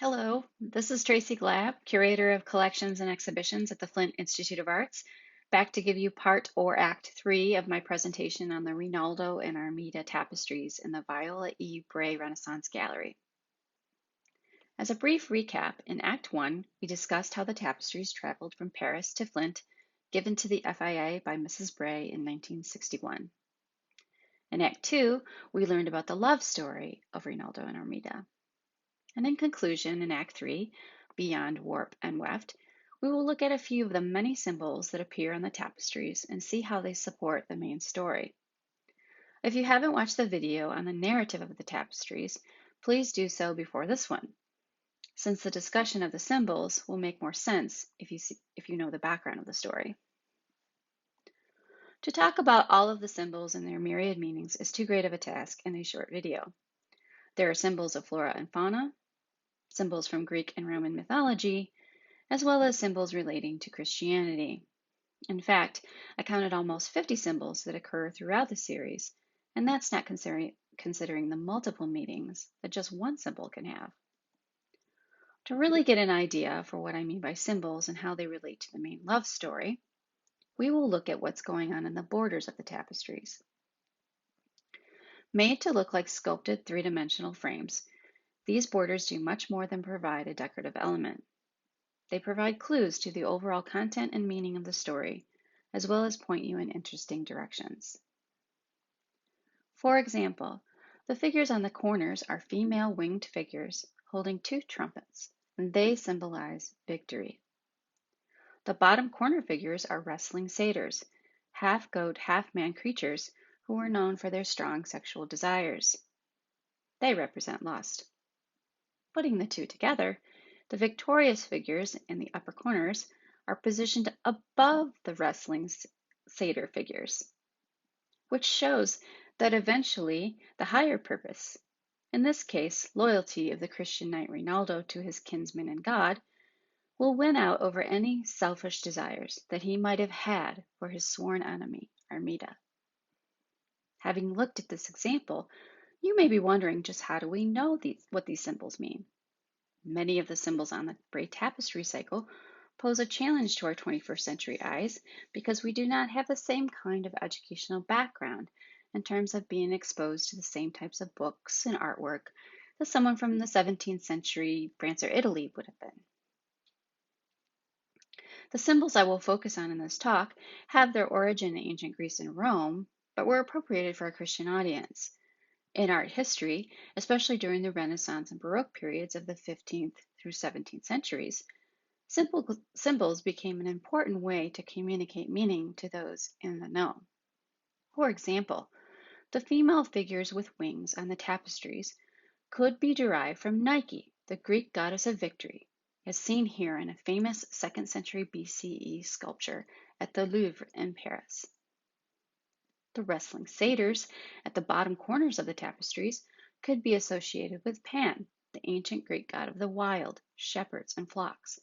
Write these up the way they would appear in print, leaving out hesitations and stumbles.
Hello, this is Tracee Glab, Curator of Collections and Exhibitions at the Flint Institute of Arts, back to give you part or act 3 of my presentation on the Rinaldo and Armida Tapestries in the Viola E. Bray Renaissance Gallery. As a brief recap, in Act 1, we discussed how the tapestries traveled from Paris to Flint, given to the FIA by Mrs. Bray in 1961. In Act 2, we learned about the love story of Rinaldo and Armida. And in conclusion, in Act 3, Beyond Warp and Weft, we will look at a few of the many symbols that appear on the tapestries and see how they support the main story. If you haven't watched the video on the narrative of the tapestries, please do so before this one, since the discussion of the symbols will make more sense if you know the background of the story. To talk about all of the symbols and their myriad meanings is too great of a task in a short video. There are symbols of flora and fauna, symbols from Greek and Roman mythology, as well as symbols relating to Christianity. In fact, I counted almost 50 symbols that occur throughout the series, and that's not considering the multiple meanings that just one symbol can have. To really get an idea for what I mean by symbols and how they relate to the main love story, we will look at what's going on in the borders of the tapestries. Made to look like sculpted three-dimensional frames, these borders do much more than provide a decorative element. They provide clues to the overall content and meaning of the story, as well as point you in interesting directions. For example, the figures on the corners are female winged figures holding two trumpets, and they symbolize victory. The bottom corner figures are wrestling satyrs, half goat, half man creatures who are known for their strong sexual desires. They represent lust. Putting the two together, the victorious figures in the upper corners are positioned above the wrestling satyr figures, which shows that eventually the higher purpose, in this case loyalty of the Christian knight Rinaldo to his kinsman and God, will win out over any selfish desires that he might have had for his sworn enemy, Armida. Having looked at this example, you may be wondering just how do we know what these symbols mean? Many of the symbols on the Bray Tapestry cycle pose a challenge to our 21st century eyes because we do not have the same kind of educational background in terms of being exposed to the same types of books and artwork that someone from the 17th century France or Italy would have been. The symbols I will focus on in this talk have their origin in ancient Greece and Rome, but were appropriated for a Christian audience. In art history, especially during the Renaissance and Baroque periods of the 15th through 17th centuries, symbols became an important way to communicate meaning to those in the know. For example, the female figures with wings on the tapestries could be derived from Nike, the Greek goddess of victory, as seen here in a famous 2nd century BCE sculpture at the Louvre in Paris. The wrestling satyrs at the bottom corners of the tapestries could be associated with Pan, the ancient Greek god of the wild, shepherds, and flocks,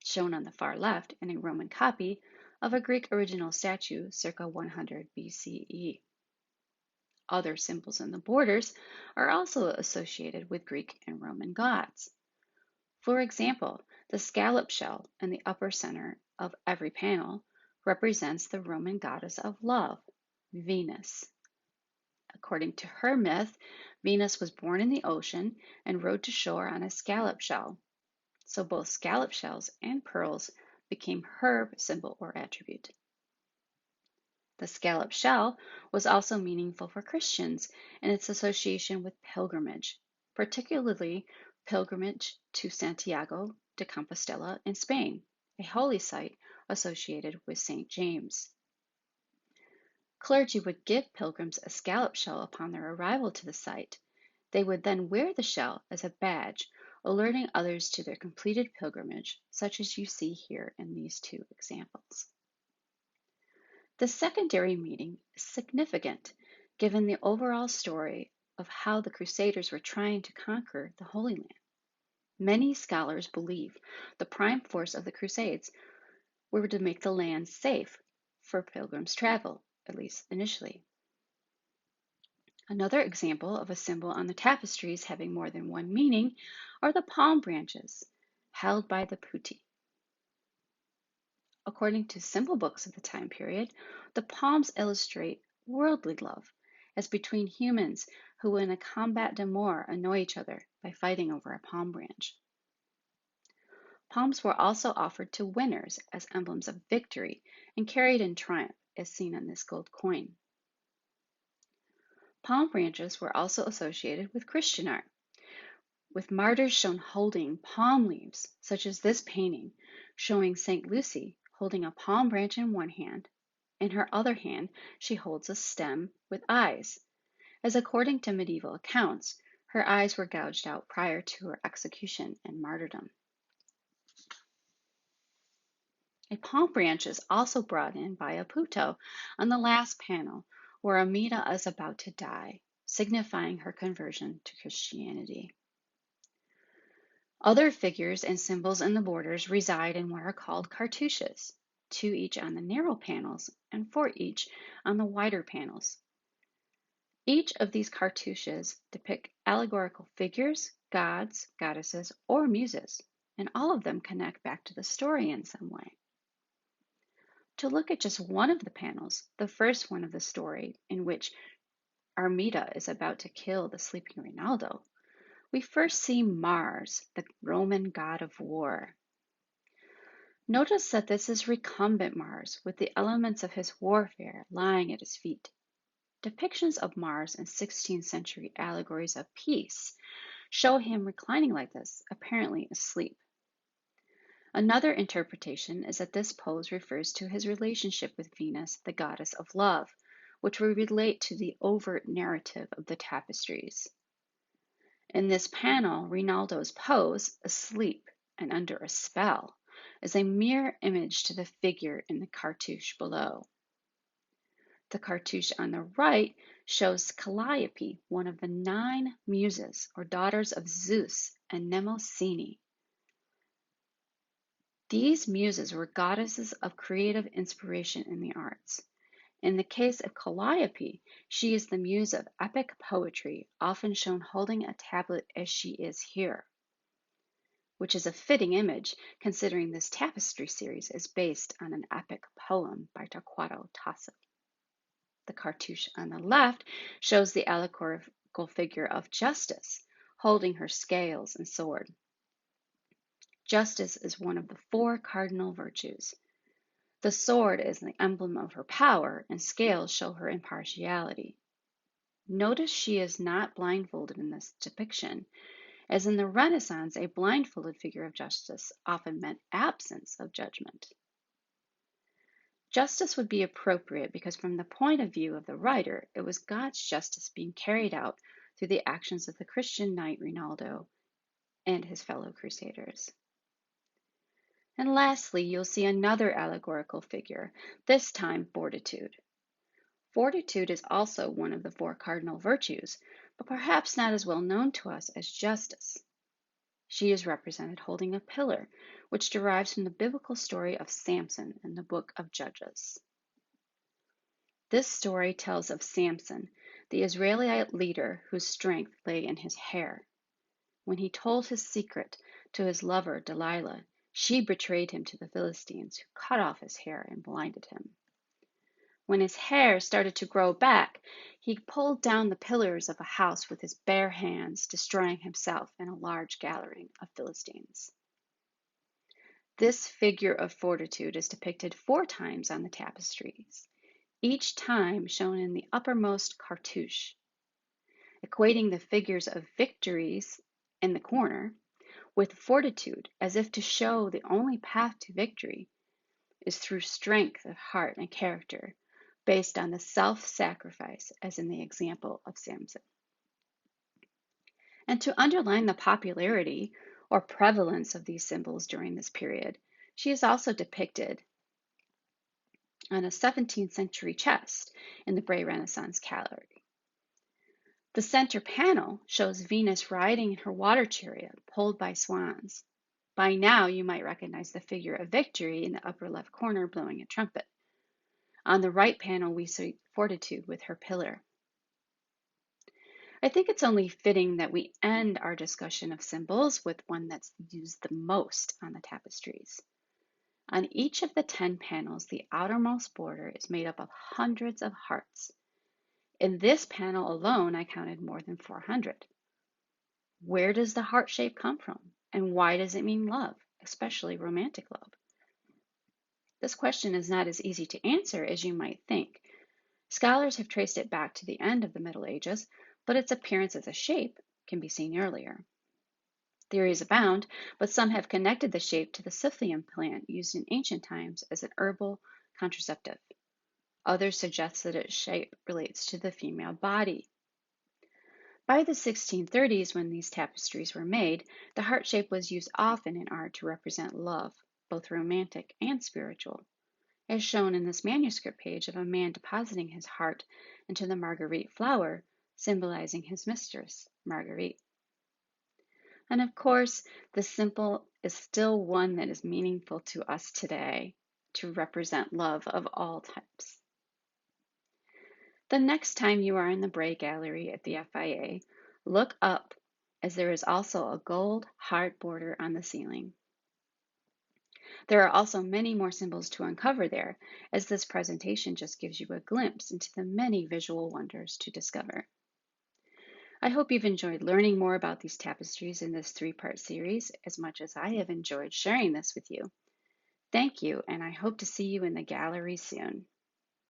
shown on the far left in a Roman copy of a Greek original statue circa 100 BCE. Other symbols in the borders are also associated with Greek and Roman gods. For example, the scallop shell in the upper center of every panel represents the Roman goddess of love, Venus. According to her myth, Venus was born in the ocean and rode to shore on a scallop shell. So both scallop shells and pearls became her symbol or attribute. The scallop shell was also meaningful for Christians in its association with pilgrimage, particularly pilgrimage to Santiago de Compostela in Spain, a holy site associated with St. James. Clergy would give pilgrims a scallop shell upon their arrival to the site. They would then wear the shell as a badge, alerting others to their completed pilgrimage, such as you see here in these two examples. The secondary meaning is significant given the overall story of how the Crusaders were trying to conquer the Holy Land. Many scholars believe the prime force of the Crusades were to make the land safe for pilgrims' travel, at least initially. Another example of a symbol on the tapestries having more than one meaning are the palm branches held by the putti. According to symbol books of the time period, the palms illustrate worldly love, as between humans who in a combat d'amour annoy each other by fighting over a palm branch. Palms were also offered to winners as emblems of victory and carried in triumph, as seen on this gold coin. Palm branches were also associated with Christian art, with martyrs shown holding palm leaves, such as this painting showing St. Lucy holding a palm branch in one hand. In her other hand, she holds a stem with eyes, as according to medieval accounts, her eyes were gouged out prior to her execution and martyrdom. A palm branch is also brought in by a puto on the last panel, where Armida is about to die, signifying her conversion to Christianity. Other figures and symbols in the borders reside in what are called cartouches, 2 each on the narrow panels and 4 each on the wider panels. Each of these cartouches depict allegorical figures, gods, goddesses, or muses, and all of them connect back to the story in some way. To look at just one of the panels, the first one of the story in which Armida is about to kill the sleeping Rinaldo, we first see Mars, the Roman god of war. Notice that this is recumbent Mars, with the elements of his warfare lying at his feet. Depictions of Mars in 16th century allegories of peace show him reclining like this, apparently asleep. Another interpretation is that this pose refers to his relationship with Venus, the goddess of love, which will relate to the overt narrative of the tapestries. In this panel, Rinaldo's pose, asleep and under a spell, is a mirror image to the figure in the cartouche below. The cartouche on the right shows Calliope, one of the 9 muses or daughters of Zeus and Mnemosyne. These muses were goddesses of creative inspiration in the arts. In the case of Calliope, she is the muse of epic poetry, often shown holding a tablet as she is here, which is a fitting image considering this tapestry series is based on an epic poem by Torquato Tasso. The cartouche on the left shows the allegorical figure of Justice, holding her scales and sword. Justice is one of the 4 cardinal virtues. The sword is the emblem of her power, and scales show her impartiality. Notice she is not blindfolded in this depiction, as in the Renaissance, a blindfolded figure of justice often meant absence of judgment. Justice would be appropriate because from the point of view of the writer, it was God's justice being carried out through the actions of the Christian knight Rinaldo and his fellow crusaders. And lastly, you'll see another allegorical figure, this time Fortitude. Fortitude is also one of the 4 cardinal virtues, but perhaps not as well known to us as justice. She is represented holding a pillar, which derives from the biblical story of Samson in the book of Judges. This story tells of Samson, the Israelite leader whose strength lay in his hair. When he told his secret to his lover Delilah, she betrayed him to the Philistines, who cut off his hair and blinded him. When his hair started to grow back, he pulled down the pillars of a house with his bare hands, destroying himself and a large gathering of Philistines. This figure of fortitude is depicted 4 times on the tapestries, each time shown in the uppermost cartouche, equating the figures of victories in the corner with fortitude, as if to show the only path to victory is through strength of heart and character, based on the self-sacrifice, as in the example of Samson. And to underline the popularity or prevalence of these symbols during this period, she is also depicted on a 17th century chest in the Bray Renaissance Gallery. The center panel shows Venus riding in her water chariot, pulled by swans. By now, you might recognize the figure of Victory in the upper left corner blowing a trumpet. On the right panel, we see Fortitude with her pillar. I think it's only fitting that we end our discussion of symbols with one that's used the most on the tapestries. On each of the 10 panels, the outermost border is made up of hundreds of hearts. In this panel alone, I counted more than 400. Where does the heart shape come from? And why does it mean love, especially romantic love? This question is not as easy to answer as you might think. Scholars have traced it back to the end of the Middle Ages, but its appearance as a shape can be seen earlier. Theories abound, but some have connected the shape to the psyllium plant used in ancient times as an herbal contraceptive. Others suggest that its shape relates to the female body. By the 1630s, when these tapestries were made, the heart shape was used often in art to represent love, both romantic and spiritual, as shown in this manuscript page of a man depositing his heart into the marguerite flower, symbolizing his mistress, Marguerite. And of course, the symbol is still one that is meaningful to us today to represent love of all types. The next time you are in the Bray Gallery at the FIA, look up as there is also a gold heart border on the ceiling. There are also many more symbols to uncover there, as this presentation just gives you a glimpse into the many visual wonders to discover. I hope you've enjoyed learning more about these tapestries in this 3-part series as much as I have enjoyed sharing this with you. Thank you, and I hope to see you in the gallery soon.